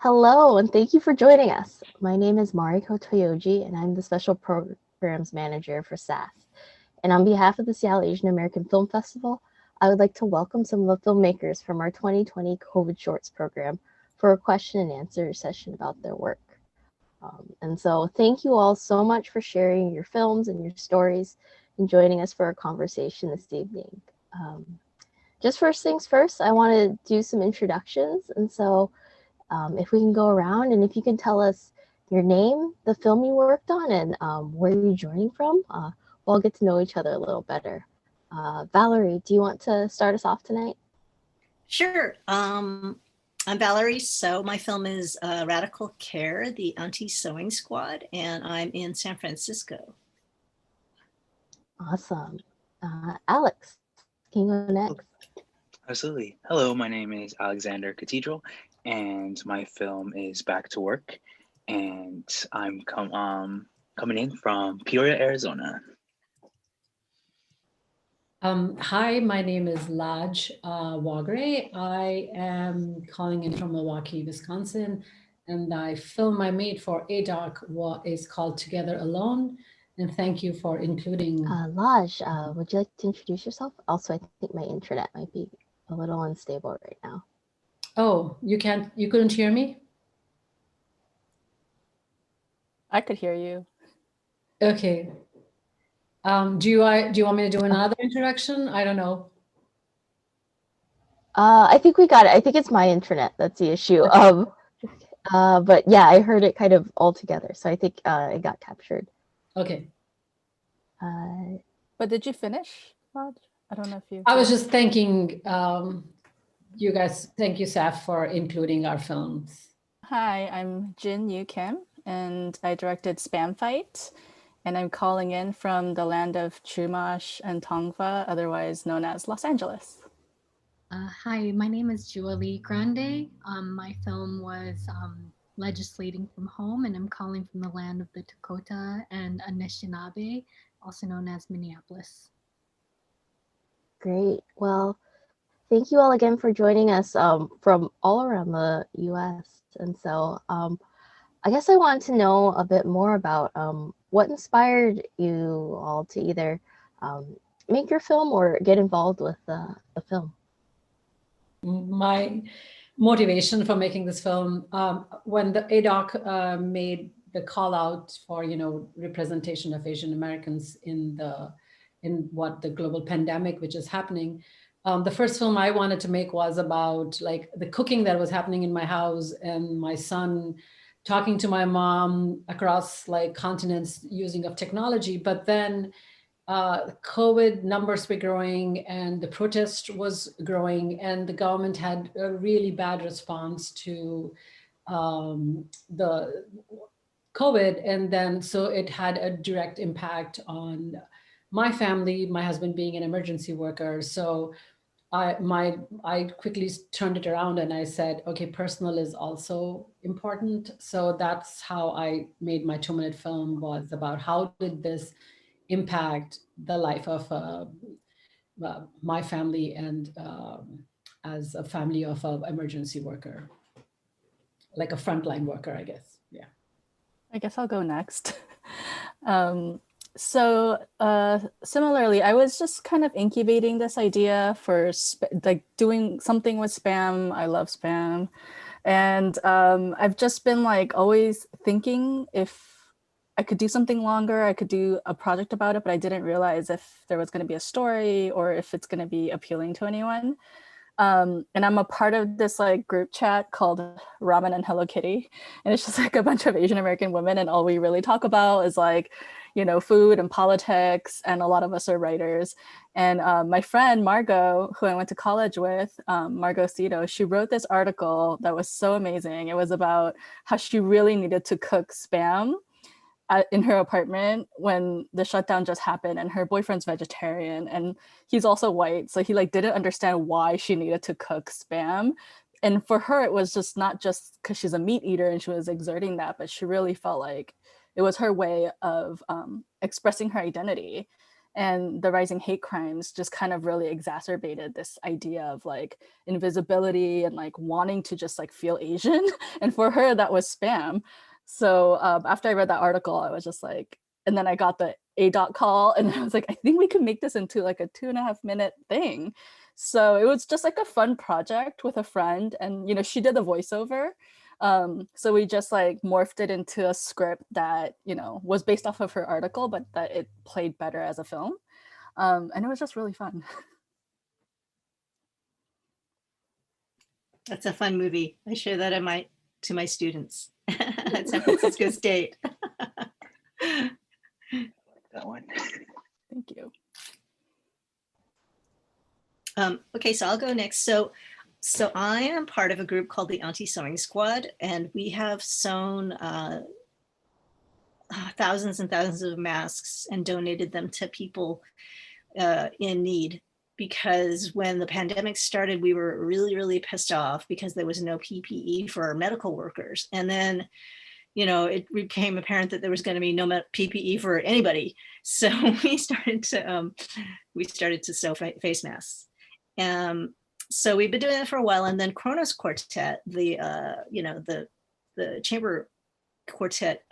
Hello, and thank you for joining us. My name is Mariko Toyoji, and I'm the Special Programs Manager for SAAFF. And on behalf of the Seattle Asian American Film Festival, I would like to welcome some of the filmmakers from our 2020 COVID Shorts program for a question and answer session about their work. And so thank you all so much for sharing your films and your stories and joining us for our conversation this evening. Just first things first, I want to do some introductions. And so if we can go around and if you can tell us your name, the film you worked on, and where you're joining from, we'll get to know each other a little better. Valerie, do you want to start us off tonight? Sure. I'm Valerie. So my film is Radical Care, the Auntie Sewing Squad, and I'm in San Francisco. Awesome. Alex, can you go next? Absolutely. Hello, my name is Alexander Catedral, and my film is Back to Work, and I'm coming in from Peoria, Arizona. Hi, my name is Laj Waghray. I am calling in from Milwaukee, Wisconsin, and the film I made for ADOC is called Together Alone. And thank you for including. Laj, would you like to introduce yourself? Also, I think my internet might be a little unstable right now. Oh, you couldn't hear me? I could hear you. Okay. Do you want me to do another introduction? I don't know. I think we got it. I think it's my internet that's the issue. But yeah, I heard it kind of all together, so I think it got captured. Okay. But did you finish, Raj? I don't know if you. I was just thanking you guys. Thank you, SAAFF, for including our films. Hi, I'm Yoo-Kim, and I directed SPAMFIGHT, and I'm calling in from the land of Chumash and Tongva, otherwise known as Los Angeles. Hi, my name is Joua Grande. My film was Legislating from Home, and I'm calling from the land of the Dakota and Anishinaabe, also known as Minneapolis. Great. Well, thank you all again for joining us from all around the U.S. And so I guess I wanted to know a bit more about what inspired you all to either make your film or get involved with the film. My motivation for making this film, when the ADOC made the call out for, representation of Asian Americans in what the global pandemic, which is happening, the first film I wanted to make was about like the cooking that was happening in my house and my son talking to my mom across like continents using of technology. But then COVID numbers were growing and the protest was growing and the government had a really bad response to the COVID. And then so it had a direct impact on my family, my husband being an emergency worker. So I quickly turned it around and I said, okay, personal is also important. So that's how I made my 2-minute film, was about how did this impact the life of my family and as a family of an emergency worker, like a frontline worker, I guess. Yeah. I guess I'll go next. So similarly, I was just kind of incubating this idea for like doing something with spam. I love spam. And I've just been like always thinking if I could do something longer, I could do a project about it, but I didn't realize if there was going to be a story or if it's going to be appealing to anyone. And I'm a part of this like group chat called Ramen and Hello Kitty. And it's just like a bunch of Asian American women. And all we really talk about is like, food and politics. And a lot of us are writers. And my friend, Margot, who I went to college with, Margot Cito, she wrote this article that was so amazing. It was about how she really needed to cook spam in her apartment when the shutdown just happened, and her boyfriend's vegetarian and he's also white. So he like didn't understand why she needed to cook spam. And for her, it was just not just because she's a meat eater and she was exerting that, but she really felt like it was her way of expressing her identity. And the rising hate crimes just kind of really exacerbated this idea of like invisibility and like wanting to just like feel Asian. And for her, that was spam. So after I read that article, I was just like, and then I got the ADOC call and I was like, I think we can make this into like a 2.5-minute thing. So it was just like a fun project with a friend, and you know, she did the voiceover. So we just like morphed it into a script that, you know, was based off of her article, but that it played better as a film. And it was just really fun. That's a fun movie. I show that to my students at San Francisco State. That one. Thank you. Okay, so I'll go next. So I am part of a group called the Auntie Sewing Squad, and we have sewn thousands and thousands of masks and donated them to people in need. Because when the pandemic started, we were really, really pissed off because there was no PPE for our medical workers. And then, you know, it became apparent that there was going to be no PPE for anybody. So we started to sew face masks. So we've been doing it for a while, and then Kronos Quartet, the chamber quartet,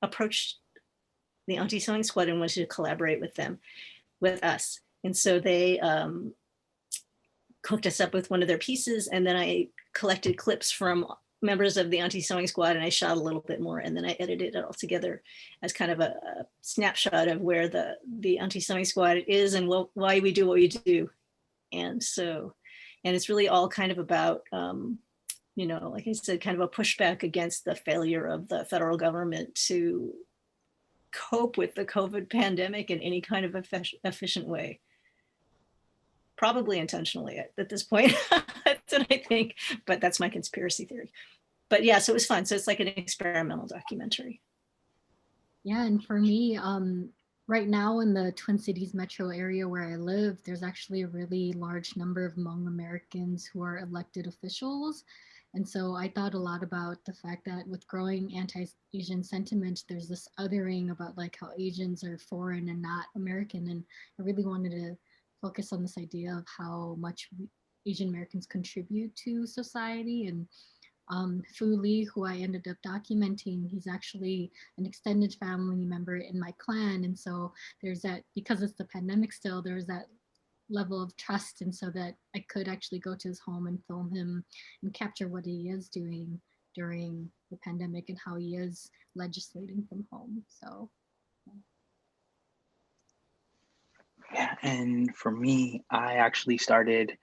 approached the Auntie Sewing Squad and wanted to collaborate with us. And so they hooked us up with one of their pieces, and then I collected clips from members of the Auntie Sewing Squad, and I shot a little bit more, and then I edited it all together as kind of a snapshot of where the Auntie Sewing Squad is and why we do what we do. And it's really all kind of about, you know, like I said, kind of a pushback against the failure of the federal government to cope with the COVID pandemic in any kind of efficient way. Probably intentionally at this point. That's what I think, but that's my conspiracy theory. But yeah, so it was fun. So it's like an experimental documentary. Yeah, and for me, right now in the Twin Cities metro area where I live, there's actually a really large number of Hmong Americans who are elected officials. And so I thought a lot about the fact that with growing anti-Asian sentiment, there's this othering about like how Asians are foreign and not American. And I really wanted to focus on this idea of how much Asian Americans contribute to society. And Fu Lee, who I ended up documenting, he's actually an extended family member in my clan. And so there's that, because it's the pandemic still, there's that level of trust. And so that I could actually go to his home and film him and capture what he is doing during the pandemic and how he is legislating from home. So. Yeah, and for me, I actually started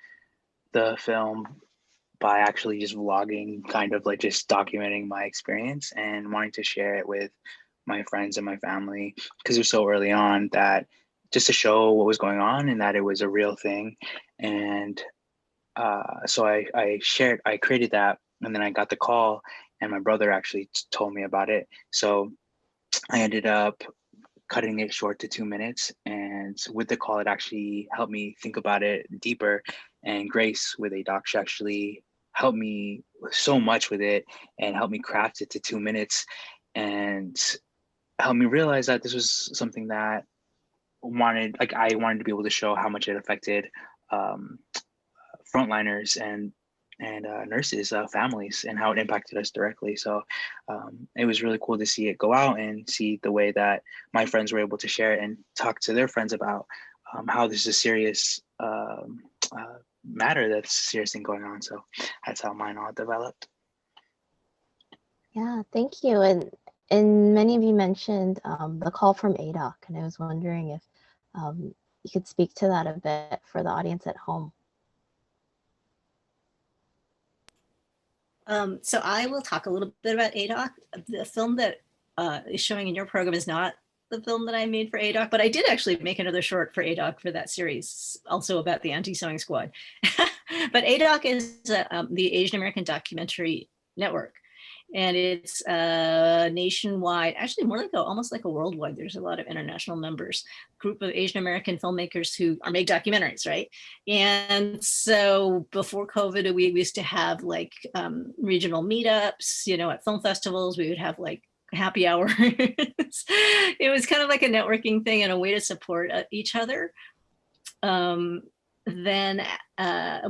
the film by actually just vlogging, kind of like just documenting my experience and wanting to share it with my friends and my family, because it was so early on, that just to show what was going on and that it was a real thing. And so I created that, and then I got the call, and my brother actually told me about it. So I ended up cutting it short to 2 minutes, and with the call, it actually helped me think about it deeper. And Grace with ADOC, she actually helped me so much with it and helped me craft it to 2 minutes, and helped me realize that this was something that I wanted to be able to show how much it affected frontliners and nurses, families, and how it impacted us directly. So it was really cool to see it go out and see the way that my friends were able to share it and talk to their friends about how this is a serious matter, that's a serious thing going on. So that's how mine all developed. Yeah, thank you. And many of you mentioned the call from ADOC, and I was wondering if you could speak to that a bit for the audience at home. So I will talk a little bit about ADOC. The film that is showing in your program is not the film that I made for ADOC, but I did actually make another short for ADOC for that series, also about the Auntie Sewing Squad. But ADOC is the Asian American Documentary Network. And it's nationwide, actually more like almost like a worldwide, there's a lot of international members, group of Asian American filmmakers who make documentaries, right? And so before COVID, we used to have like regional meetups, you know, at film festivals. We would have like happy hour. It was kind of like a networking thing and a way to support each other. Then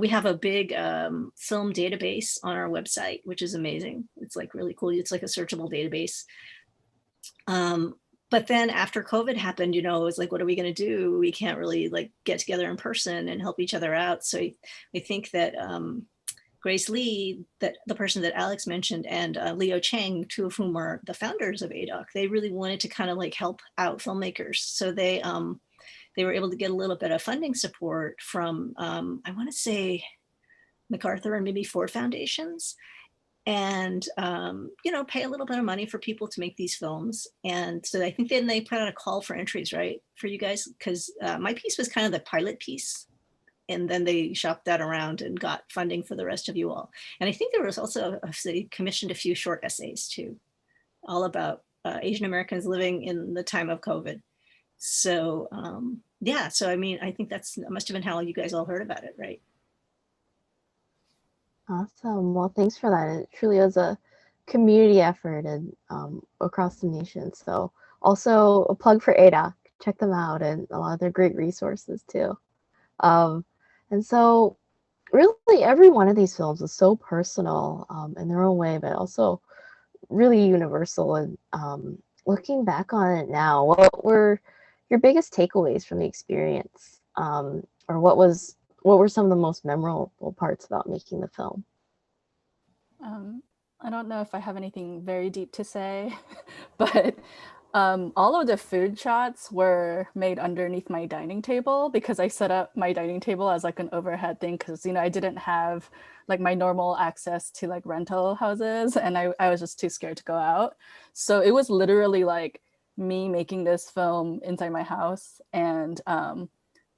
we have a big film database on our website, which is amazing. It's like really cool. It's like a searchable database. But then after COVID happened, you know, it was like, what are we going to do? We can't really like get together in person and help each other out. So I think that Grace Lee, that the person that Alex mentioned, and Leo Chang, two of whom are the founders of ADOC, they really wanted to kind of like help out filmmakers. So they were able to get a little bit of funding support from, I want to say, MacArthur and maybe 4 foundations, and you know, pay a little bit of money for people to make these films. And so I think then they put out a call for entries, right, for you guys, because my piece was kind of the pilot piece, and then they shopped that around and got funding for the rest of you all. And I think there was also, they commissioned a few short essays too, all about Asian Americans living in the time of COVID. So yeah, so I mean, I think that must have been how you guys all heard about it, right? Awesome. Well, thanks for that. It truly was a community effort and across the nation. So also a plug for ADOC. Check them out and a lot of their great resources too. And so really every one of these films is so personal in their own way, but also really universal. And looking back on it now, what were your biggest takeaways from the experience? Or what were some of the most memorable parts about making the film? I don't know if I have anything very deep to say, but all of the food shots were made underneath my dining table because I set up my dining table as like an overhead thing because, you know, I didn't have like my normal access to like rental houses, and I was just too scared to go out. So it was literally like me making this film inside my house, and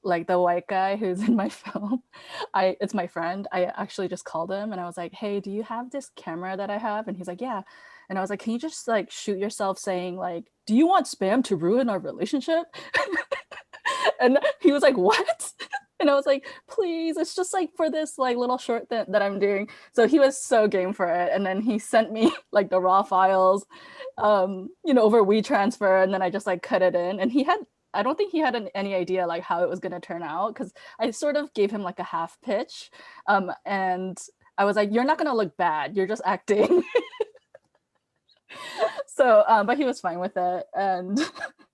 like the white guy who's in my film, it's my friend. I actually just called him and I was like, hey, do you have this camera that I have? And he's like, yeah. And I was like, can you just like shoot yourself saying like, do you want spam to ruin our relationship? And he was like, what? And I was like, please, it's just like for this like little short that I'm doing. So he was so game for it. And then he sent me like the raw files, you know, over WeTransfer. And then I just like cut it in. And I don't think he had any idea like how it was going to turn out, because I sort of gave him like a half pitch. And I was like, you're not going to look bad. You're just acting. So, but he was fine with it. And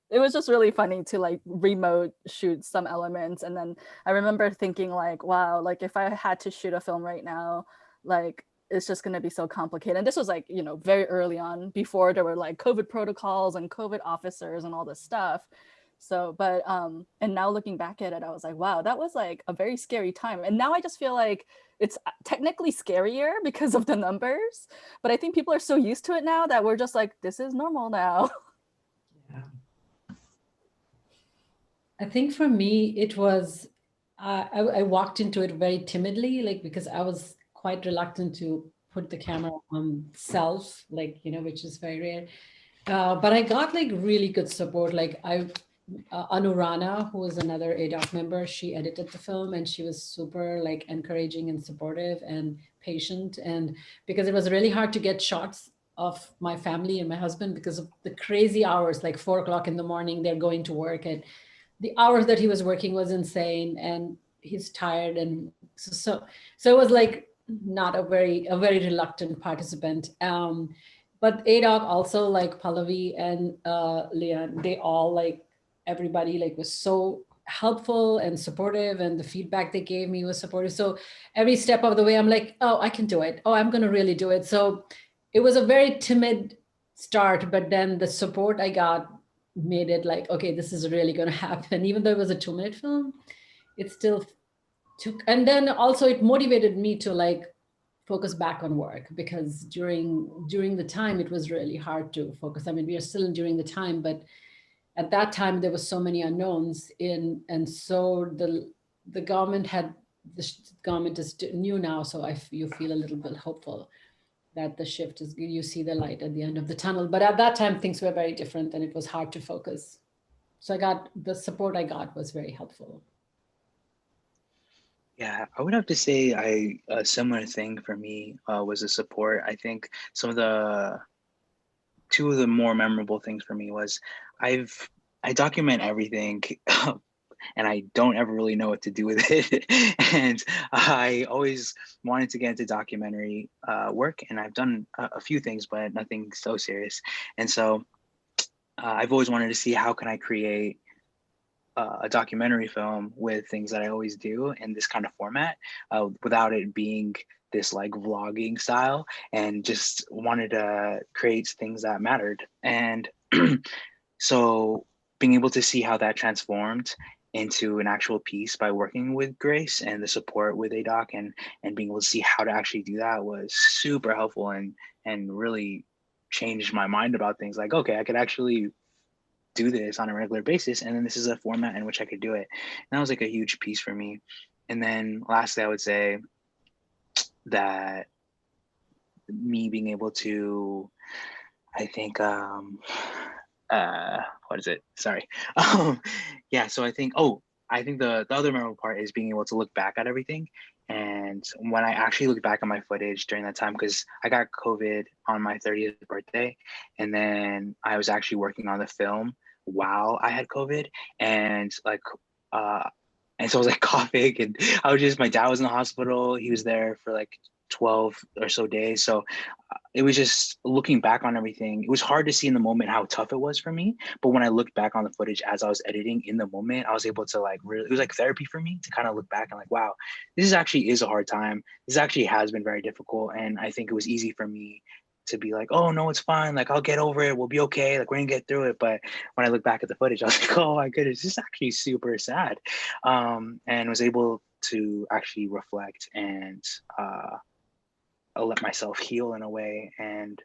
it was just really funny to like remote shoot some elements. And then I remember thinking like, wow, like if I had to shoot a film right now, like it's just going to be so complicated. And this was like, you know, very early on, before there were like COVID protocols and COVID officers and all this stuff. So, but and now looking back at it, I was like, wow, that was like a very scary time. And now I just feel like it's technically scarier because of the numbers, but I think people are so used to it now that we're just like, this is normal now. Yeah. I think for me, it was, I walked into it very timidly, like, because I was quite reluctant to put the camera on self, like, you know, which is very rare. But I got like really good support. Like Anurana, who was another ADOC member, she edited the film and she was super like encouraging and supportive and patient. And because it was really hard to get shots of my family and my husband because of the crazy hours, like 4 o'clock in the morning, they're going to work, and the hours that he was working was insane, and he's tired. And so it was like not a very reluctant participant. But ADOC also, like Pallavi and Leon, they all like, everybody like was so helpful and supportive, and the feedback they gave me was supportive. So every step of the way, I'm like, oh, I can do it. Oh, I'm going to really do it. So it was a very timid start, but then the support I got made it like, okay, this is really going to happen. Even though it was a 2-minute film, it still took, and then also it motivated me to like focus back on work, because during the time it was really hard to focus. I mean, we are still during the time, but at that time there was so many unknowns in, and so the government is new now, so you feel a little bit hopeful that the shift is, you see the light at the end of the tunnel. But at that time things were very different and it was hard to focus. So the support I got was very helpful. Yeah, I would have to say a similar thing for me was the support. I think some of the two of the more memorable things for me was I document everything and I don't ever really know what to do with it. And I always wanted to get into documentary work, and I've done a few things, but nothing so serious. And so I've always wanted to see how can I create a documentary film with things that I always do in this kind of format, without it being this like vlogging style, and just wanted to create things that mattered. And so being able to see how that transformed into an actual piece by working with Grace and the support with ADOC, and being able to see how to actually do that was super helpful, and really changed my mind about things. Like, okay, I could actually do this on a regular basis, and then this is a format in which I could do it. And that was like a huge piece for me. And then lastly, I would say that me being able to, I think, what is it? Sorry. Yeah, so I think the other memorable part is being able to look back at everything. And when I actually look back at my footage during that time, because I got COVID on my 30th birthday, and then I was actually working on the film while I had COVID, and like and so I was like coughing, and my dad was in the hospital. He was there for like 12 or so days. So it was just looking back on everything. It was hard to see in the moment how tough it was for me. But when I looked back on the footage as I was editing in the moment, I was able to like really, it was like therapy for me to kind of look back and like, wow, this actually is a hard time. This actually has been very difficult. And I think it was easy for me to be like, oh no, it's fine. Like, I'll get over it. We'll be okay. Like, we're gonna get through it. But when I look back at the footage, I was like, oh my goodness, this is actually super sad. And was able to actually reflect and let myself heal in a way, and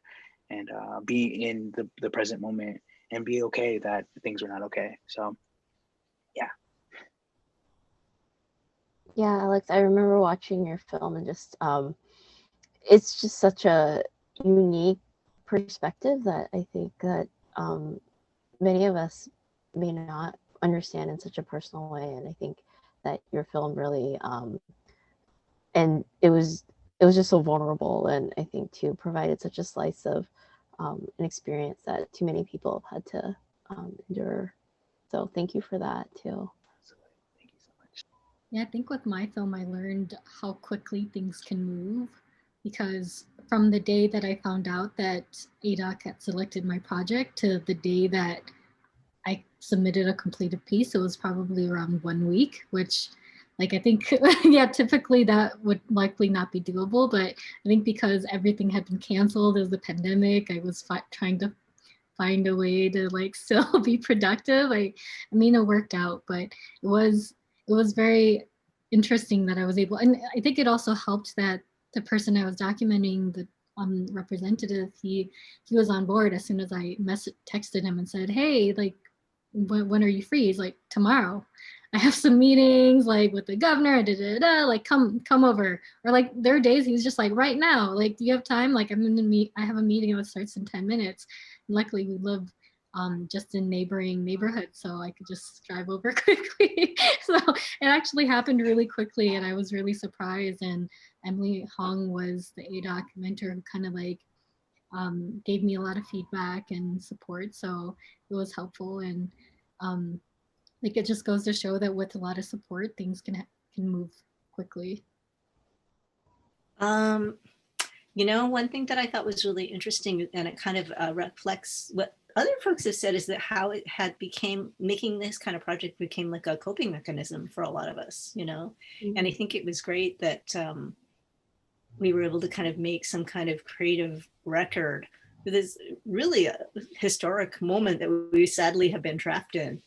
be in the present moment, and be okay that things are not okay. So yeah. Yeah, Alex, I remember watching your film, and just it's just such a unique perspective that I think that many of us may not understand in such a personal way. And I think that your film really and it was just so vulnerable, and I think too provided such a slice of an experience that too many people have had to endure. So thank you for that too. Thank you so much. Yeah, I think with my film, I learned how quickly things can move, because from the day that I found out that ADOC had selected my project to the day that I submitted a completed piece, it was probably around 1 week, which like I think, yeah, typically that would likely not be doable. But I think because everything had been canceled, there was the pandemic, I was trying to find a way to like still be productive. I mean, it worked out, but it was very interesting that I was able, and I think it also helped that the person I was documenting, the representative, he was on board as soon as I texted him and said, hey, like, when are you free? He's like, tomorrow. I have some meetings like with the governor, like come over. Or like there are days he's just like, right now, like, do you have time? Like, I have a meeting that starts in 10 minutes. And luckily we live just in neighboring neighborhoods, so I could just drive over quickly. So it actually happened really quickly, and I was really surprised. And Emily Hong was the ADOC mentor who kind of like gave me a lot of feedback and support, so it was helpful. And like, it just goes to show that with a lot of support, things can move quickly. You know, one thing that I thought was really interesting, and it kind of reflects what other folks have said, is that how it had making this kind of project became like a coping mechanism for a lot of us, you know. Mm-hmm. And I think it was great that we were able to kind of make some kind of creative record for this really a historic moment that we sadly have been trapped in.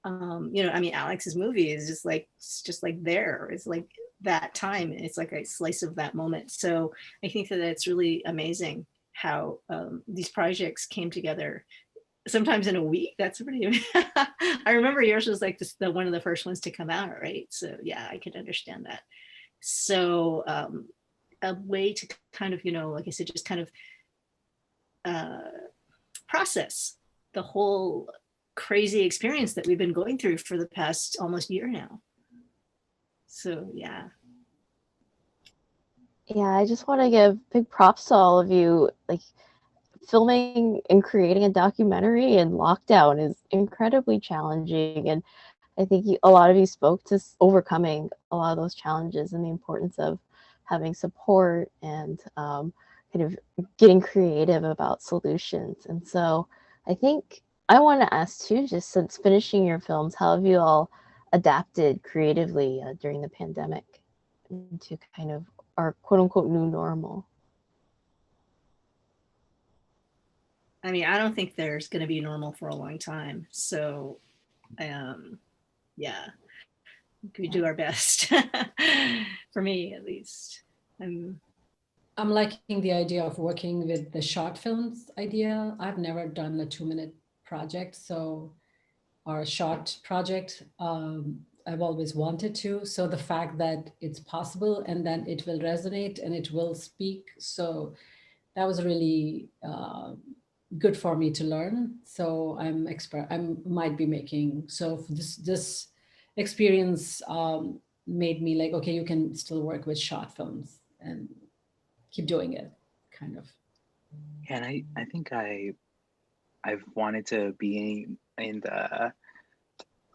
You know, I mean, Alex's movie is just like there. It's like that time. It's like a slice of that moment. So I think that it's really amazing how these projects came together. Sometimes in a week. That's pretty. I remember yours was like the one of the first ones to come out, right? So yeah, I could understand that. So a way to kind of, you know, like I said, just kind of process the whole crazy experience that we've been going through for the past almost year now. So yeah. Yeah, I just want to give big props to all of you, like, filming and creating a documentary in lockdown is incredibly challenging. And I think a lot of you spoke to overcoming a lot of those challenges and the importance of having support and kind of getting creative about solutions. And so I think I want to ask too, just since finishing your films, how have you all adapted creatively during the pandemic into kind of our quote unquote new normal? I mean, I don't think there's going to be normal for a long time. So, yeah, we do our best. For me, at least. I'm liking the idea of working with the short films idea. I've never done a 2-minute project, so or a short project. I've always wanted to. So the fact that it's possible and then it will resonate and it will speak. So that was really good for me to learn. So I might be making, so this experience made me like, okay, you can still work with short films and keep doing it, kind of. Yeah, and I think I've wanted to be in the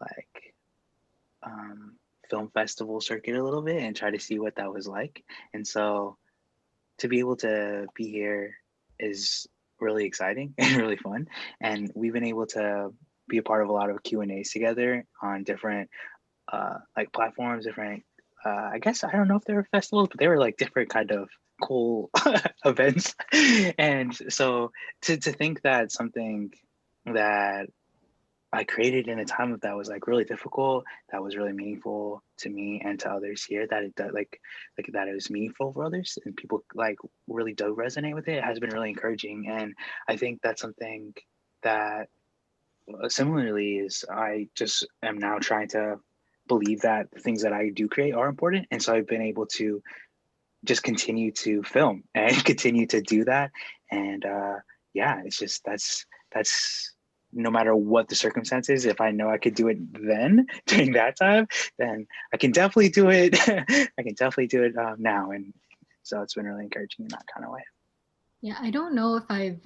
like film festival circuit a little bit and try to see what that was like. And so to be able to be here is really exciting and really fun. And we've been able to be a part of a lot of Q&As together on different like platforms, different I guess I don't know if they were festivals, but they were like different kind of cool events. And so to think that something that I created in a time that was like really difficult, that was really meaningful to me and to others here, that it like that it was meaningful for others and people like really do resonate with it, has been really encouraging. And I think that's something that similarly is I just am now trying to believe that the things that I do create are important. And so I've been able to just continue to film and continue to do that. And yeah, it's just that's no matter what the circumstances, if I know I could do it then during that time, then I can definitely do it. I can definitely do it now. And so it's been really encouraging in that kind of way. Yeah, I don't know if I've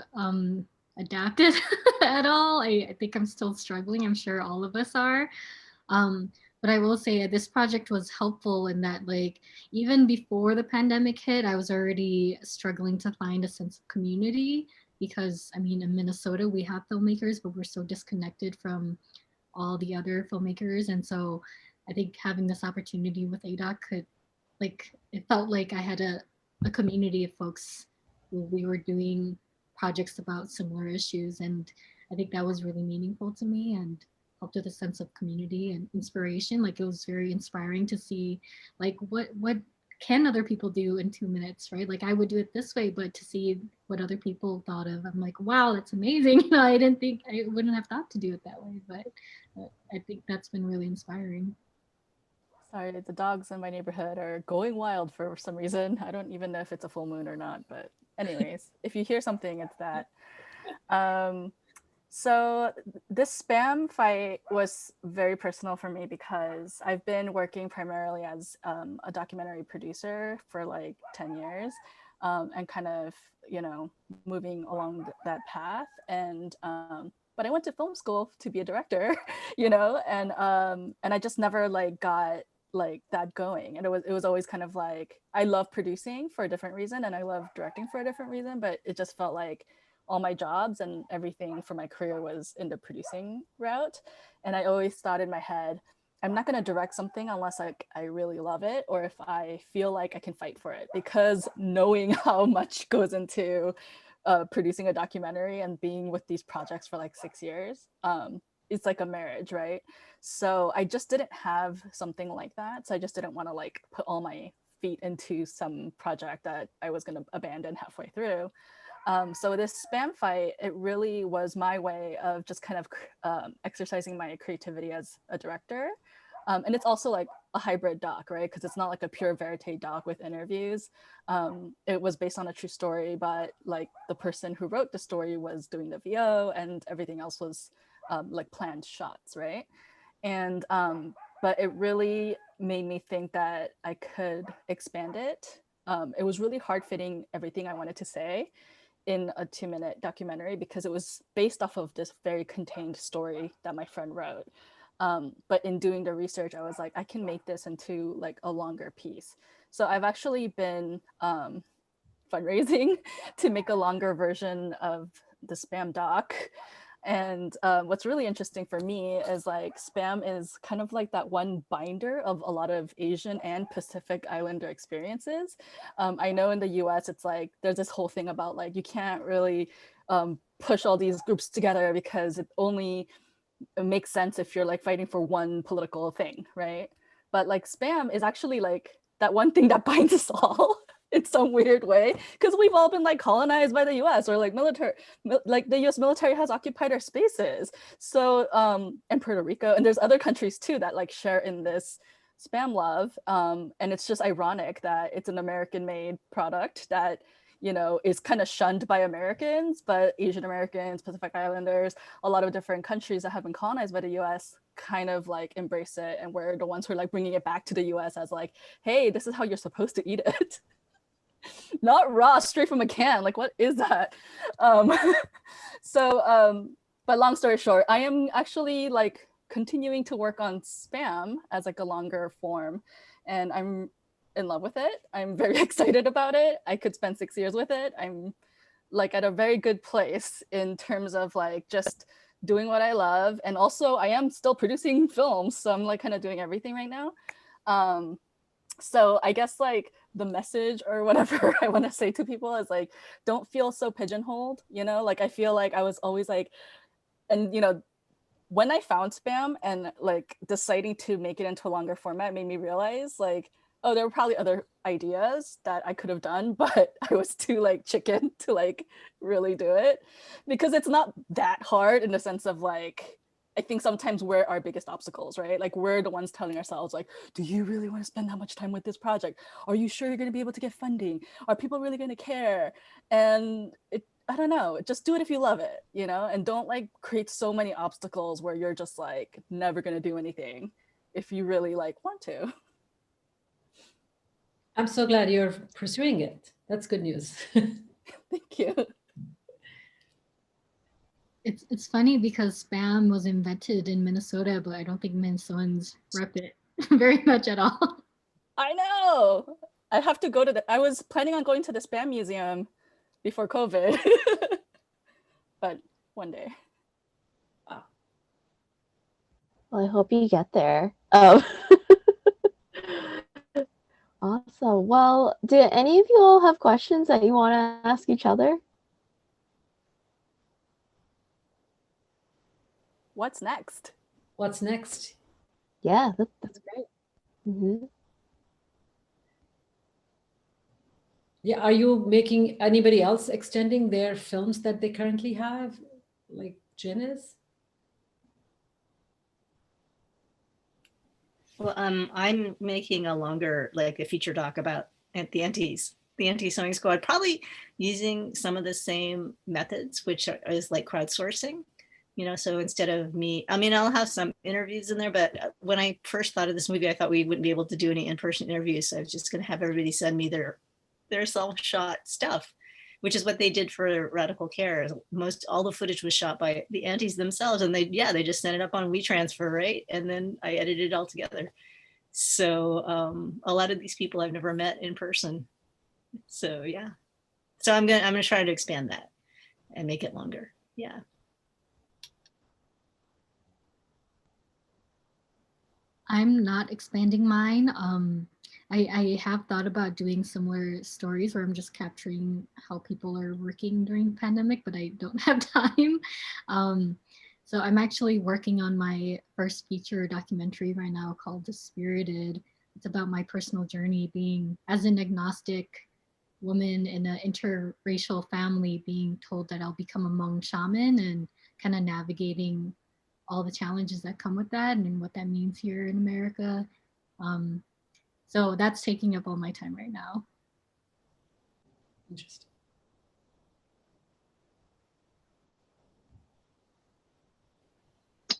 adapted at all. I think I'm still struggling. I'm sure all of us are. But I will say this project was helpful in that, like, even before the pandemic hit, I was already struggling to find a sense of community because, I mean, in Minnesota, we have filmmakers, but we're so disconnected from all the other filmmakers. And so I think having this opportunity with ADOC could, like, it felt like I had a community of folks who we were doing projects about similar issues. And I think that was really meaningful to me and helped with a sense of community and inspiration. Like, it was very inspiring to see like what can other people do in 2 minutes, right? Like, I would do it this way, but to see what other people thought of, I'm like, wow, that's amazing. You know, I didn't think, I wouldn't have thought to do it that way, but I think that's been really inspiring. Sorry, the dogs in my neighborhood are going wild for some reason. I don't even know if it's a full moon or not, but anyways, if you hear something, it's that. So this spam fight was very personal for me because I've been working primarily as a documentary producer for like 10 years and kind of, you know, moving along that path. And but I went to film school to be a director, you know, and I just never like got like that going. And it was always kind of like, I love producing for a different reason and I love directing for a different reason, but it just felt like all my jobs and everything for my career was in the producing route. And I always thought in my head, I'm not going to direct something unless I really love it or if I feel like I can fight for it, because knowing how much goes into producing a documentary and being with these projects for like 6 years, it's like a marriage, right? So I just didn't have something like that. So I just didn't want to like put all my feet into some project that I was going to abandon halfway through. So this spam fight, it really was my way of just kind of exercising my creativity as a director. And it's also like a hybrid doc, right? Because it's not like a pure verite doc with interviews. It was based on a true story, but like the person who wrote the story was doing the VO and everything else was like planned shots, right? And but it really made me think that I could expand it. It was really hard fitting everything I wanted to say in a 2-minute documentary because it was based off of this very contained story that my friend wrote. But in doing the research, I was like, I can make this into like a longer piece. So I've actually been fundraising to make a longer version of the SPAM doc. And what's really interesting for me is like SPAM is kind of like that one binder of a lot of Asian and Pacific Islander experiences. I know in the US, it's like there's this whole thing about like you can't really push all these groups together because it only makes sense if you're like fighting for one political thing, right? But like SPAM is actually like that one thing that binds us all in some weird way, because we've all been like colonized by the US, or like military, like the US military has occupied our spaces. So, and Puerto Rico, and there's other countries too that like share in this SPAM love. And it's just ironic that it's an American made product that, you know, is kind of shunned by Americans, but Asian Americans, Pacific Islanders, a lot of different countries that have been colonized by the US kind of like embrace it. And we're the ones who are like bringing it back to the US as like, hey, this is how you're supposed to eat it. Not raw, straight from a can. Like, what is that? But long story short, I am actually like continuing to work on SPAM as like a longer form, and I'm in love with it. I'm very excited about it. I could spend 6 years with it. I'm like at a very good place in terms of like just doing what I love. And also I am still producing films. So I'm like kind of doing everything right now. So I guess like the message or whatever I want to say to people is like, don't feel so pigeonholed, you know, like I feel like I was always like, and you know, when I found SPAM and like deciding to make it into a longer format made me realize like, oh, there were probably other ideas that I could have done, but I was too like chicken to like really do it, because it's not that hard in the sense of like, I think sometimes we're our biggest obstacles, right? Like we're the ones telling ourselves like, do you really want to spend that much time with this project? Are you sure you're going to be able to get funding? Are people really going to care? And I don't know, just do it if you love it, you know, and don't like create so many obstacles where you're just like never going to do anything if you really like want to. I'm so glad you're pursuing it. That's good news. Thank you. It's funny because SPAM was invented in Minnesota, but I don't think Minnesotans rep it very much at all. I know. I have to go to I was planning on going to the SPAM museum before COVID, but one day. Wow. Well, I hope you get there. Awesome. Well, do any of you all have questions that you want to ask each other? What's next? What's next? Yeah, that's great. Mm-hmm. Yeah, are you making anybody else extending their films that they currently have, like Jen is? Well, I'm making a longer, like a feature doc about the Aunties, the Auntie Sewing Squad, probably using some of the same methods, which is like crowdsourcing. You know, so instead of me, I mean, I'll have some interviews in there, but when I first thought of this movie, I thought we wouldn't be able to do any in-person interviews. So I was just going to have everybody send me their self-shot stuff, which is what they did for Radical Care. All the footage was shot by the Aunties themselves, and they just sent it up on WeTransfer, right? And then I edited it all together. So a lot of these people I've never met in person. So yeah, so I'm gonna try to expand that and make it longer. Yeah. I'm not expanding mine. I have thought about doing similar stories where I'm just capturing how people are working during the pandemic, but I don't have time. So I'm actually working on my first feature documentary right now called Dispirited. It's about my personal journey being as an agnostic woman in an interracial family, being told that I'll become a Hmong shaman and kind of navigating all the challenges that come with that and what that means here in America. So that's taking up all my time right now. Interesting.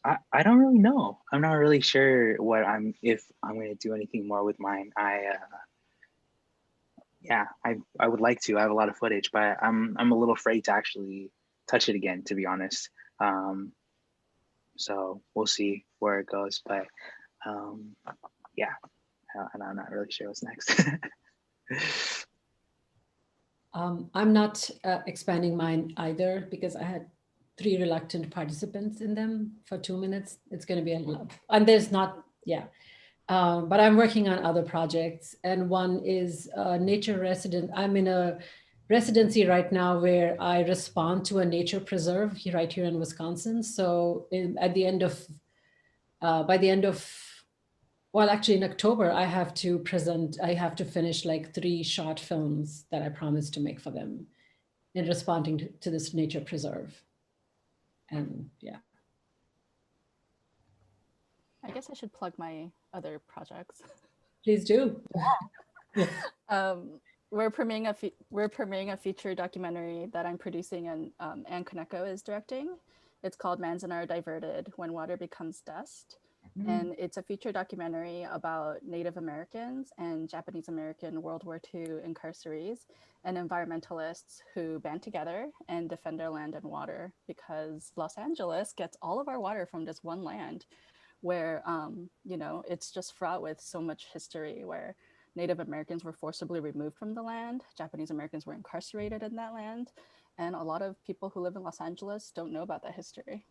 I don't really know. I'm not really sure if I'm going to do anything more with mine. Yeah, I would like to. I have a lot of footage, but I'm a little afraid to actually touch it again, to be honest. Um, so we'll see where it goes. But um, yeah, I'm not really sure what's next. I'm not expanding mine either because I had 3 reluctant participants in them for 2 minutes. It's going to be a lot. And there's not, yeah. But I'm working on other projects, and one is nature resident. I'm in a residency right now where I respond to a nature preserve right here in Wisconsin. So at the end of, by the end of, well, actually in October, I have to finish like 3 short films that I promised to make for them in responding to this nature preserve. And yeah. I guess I should plug my other projects. Please do. We're premiering a feature documentary that I'm producing and Anne Koneko is directing. It's called Manzanar Diverted: When Water Becomes Dust. And it's a feature documentary about Native Americans and Japanese American World War II incarcerees and environmentalists who band together and defend their land and water, because Los Angeles gets all of our water from this one land where, you know, it's just fraught with so much history, where Native Americans were forcibly removed from the land, Japanese Americans were incarcerated in that land, and a lot of people who live in Los Angeles don't know about that history.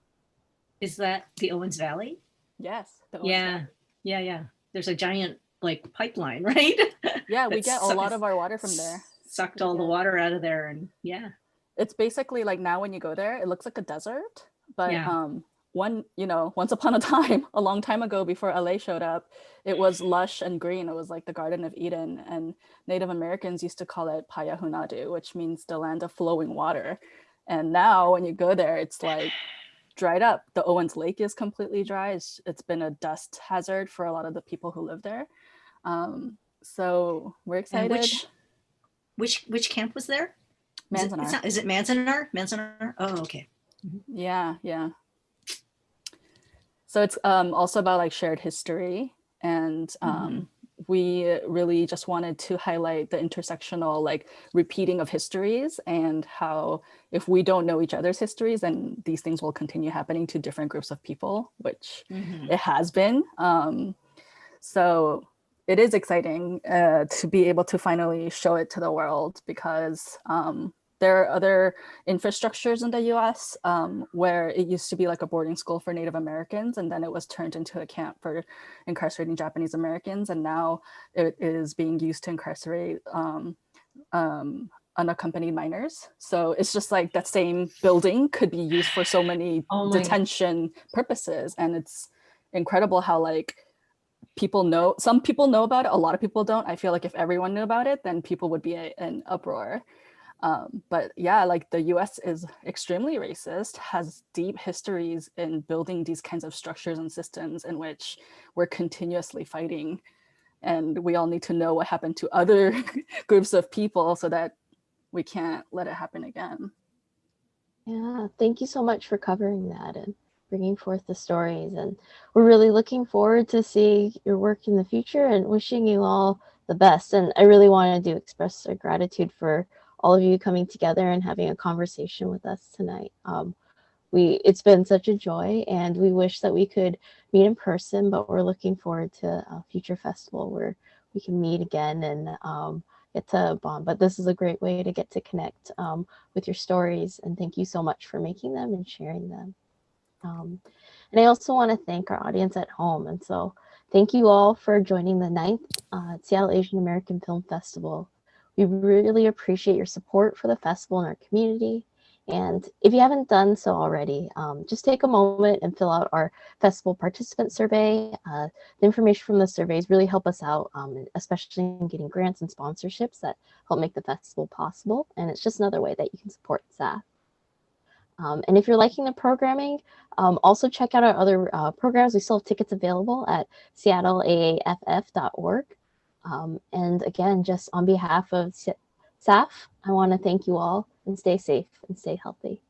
Is that the Owens Valley? Yes. Yeah. There's a giant like pipeline, right? Yeah, we get a lot of our water from there. Sucked all the water out of there, and yeah. It's basically like, now when you go there, it looks like a desert, but yeah. Once upon a time, a long time ago before LA showed up, it was lush and green. It was like the Garden of Eden, and Native Americans used to call it Payahunadu, which means the land of flowing water. And now when you go there, it's like dried up. The Owens Lake is completely dry. It's been a dust hazard for a lot of the people who live there. So we're excited. And which camp was there? Manzanar. Is it Manzanar? Manzanar? Oh, okay. Yeah. So it's also about like shared history, and we really just wanted to highlight the intersectional like repeating of histories, and how if we don't know each other's histories, then these things will continue happening to different groups of people, which it has been. So it is exciting to be able to finally show it to the world, because there are other infrastructures in the US where it used to be like a boarding school for Native Americans, and then it was turned into a camp for incarcerating Japanese Americans, and now it is being used to incarcerate unaccompanied minors. So it's just like that same building could be used for so many detention purposes, and it's incredible how like some people know about it, a lot of people don't. I feel like if everyone knew about it, then people would be in uproar. But yeah, like the US is extremely racist, has deep histories in building these kinds of structures and systems in which we're continuously fighting. And we all need to know what happened to other groups of people so that we can't let it happen again. Yeah, thank you so much for covering that and bringing forth the stories. And we're really looking forward to seeing your work in the future and wishing you all the best. And I really wanted to express our gratitude for all of you coming together and having a conversation with us tonight. It's been such a joy, and we wish that we could meet in person, but we're looking forward to a future festival where we can meet again and get to bond. But this is a great way to get to connect with your stories, and thank you so much for making them and sharing them. And I also want to thank our audience at home. And so thank you all for joining the 9th Seattle Asian American Film Festival. We really appreciate your support for the festival and our community. And if you haven't done so already, just take a moment and fill out our festival participant survey. The information from the surveys really help us out, especially in getting grants and sponsorships that help make the festival possible. And it's just another way that you can support SAAFF. And if you're liking the programming, also check out our other programs. We still have tickets available at seattleaaff.org. And again, just on behalf of SAAFF, I want to thank you all, and stay safe and stay healthy.